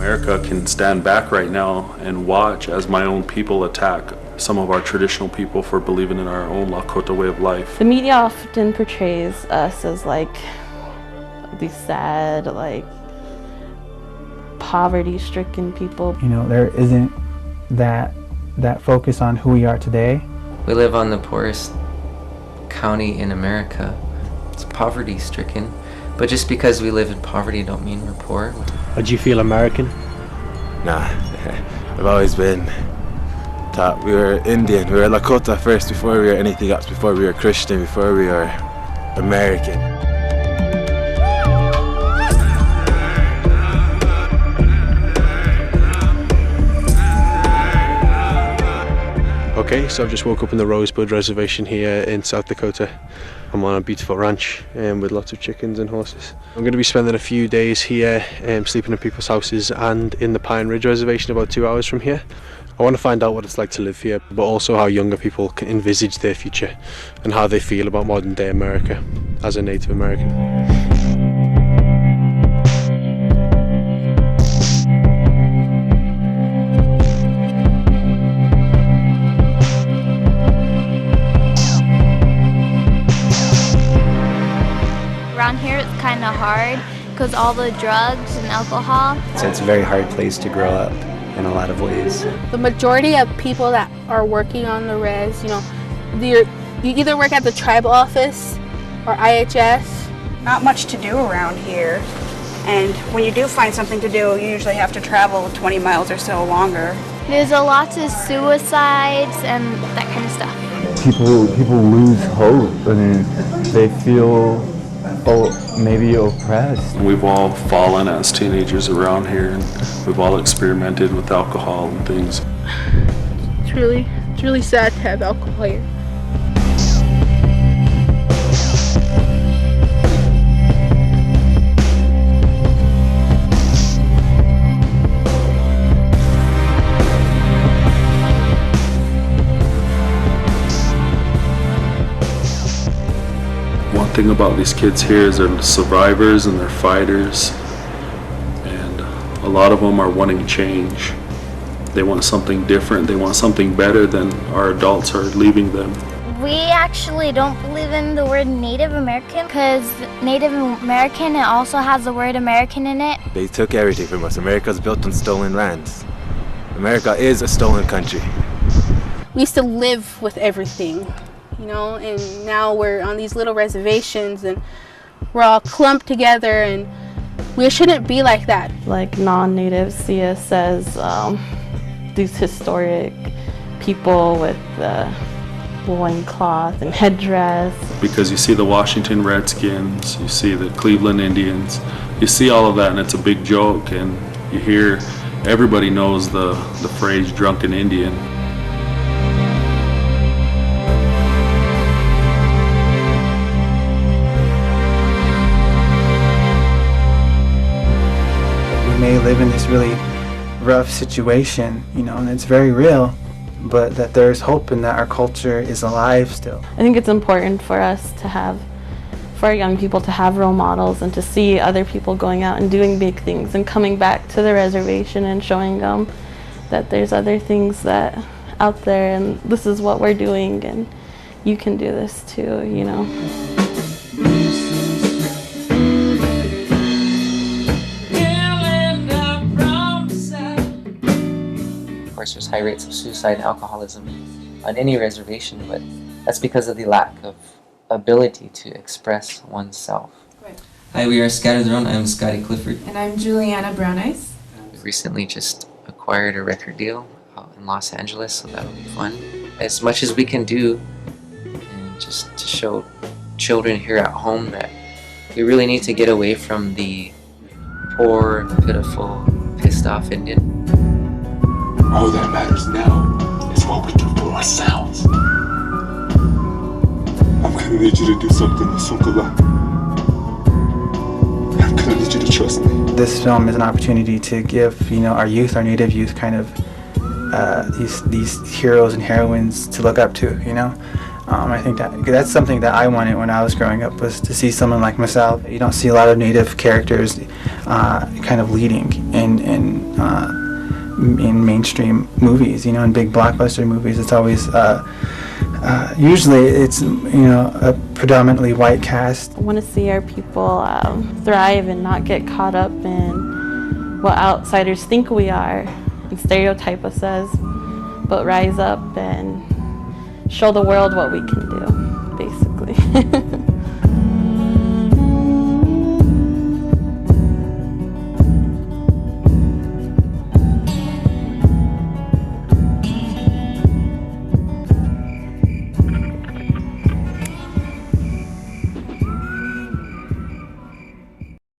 America can stand back right now and watch as my own people attack some of our traditional people for believing in our own Lakota way of life. The media often portrays us as like these sad, like poverty-stricken people. You know, there isn't that focus on who we are today. We live on the poorest county in America. It's poverty-stricken, but just because we live in poverty don't mean we're poor. Do you feel American? Nah, I've always been taught we were Indian. We were Lakota first before we were anything else, before we were Christian, before we were American. Okay, so I've just woke up in the Rosebud Reservation here in South Dakota. I'm on a beautiful ranch with lots of chickens and horses. I'm going to be spending a few days here sleeping in people's houses and in the Pine Ridge Reservation about 2 hours from here. I want to find out what it's like to live here, but also how younger people can envisage their future and how they feel about modern day America as a Native American. Around here it's kind of hard because all the drugs and alcohol. So it's a very hard place to grow up in a lot of ways. The majority of people that are working on the res, you either work at the tribe office or IHS. Not much to do around here, and when you do find something to do, you usually have to travel 20 miles or so longer. There's a lot of suicides and that kind of stuff. People lose hope. I mean, they feel maybe oppressed. We've all fallen as teenagers around here, and we've all experimented with alcohol and things. It's really sad to have alcohol here. One thing about these kids here is they're survivors and they're fighters, and a lot of them are wanting change. They want something different, they want something better than our adults are leaving them. We actually don't believe in the word Native American because Native American, it also has the word American in it. They took everything from us. America's built on stolen lands. America is a stolen country. We used to live with everything, and now we're on these little reservations and we're all clumped together, and we shouldn't be like that. Like non-natives see us as these historic people with loincloth and headdress. Because you see the Washington Redskins, you see the Cleveland Indians, you see all of that, and it's a big joke, and you hear everybody knows the phrase drunken Indian. May live in this really rough situation, and it's very real, but that there's hope and that our culture is alive still. I think it's important for us to have, for our young people to have role models and to see other people going out and doing big things and coming back to the reservation and showing them that there's other things that out there and this is what we're doing and you can do this too, Of course, there's high rates of suicide and alcoholism on any reservation, but that's because of the lack of ability to express oneself. Right. Hi, we are Scattered Around. I'm Scotty Clifford. And I'm Juliana Brown Eyes. We recently just acquired a record deal out in Los Angeles, so that'll be fun. As much as we can do, and just to show children here at home that we really need to get away from the poor, pitiful, pissed off Indian. All that matters now is what we do for ourselves. I'm gonna need you to do something, Sunkala. I'm gonna need you to trust me. This film is an opportunity to give, our youth, our Native youth, kind of these heroes and heroines to look up to. I think that's something that I wanted when I was growing up, was to see someone like myself. You don't see a lot of Native characters kind of leading, and in mainstream movies, you know, in big blockbuster movies. It's always usually it's, you know, a predominantly white cast. I want to see our people thrive and not get caught up in what outsiders think we are and stereotype us as, but rise up and show the world what we can do, basically.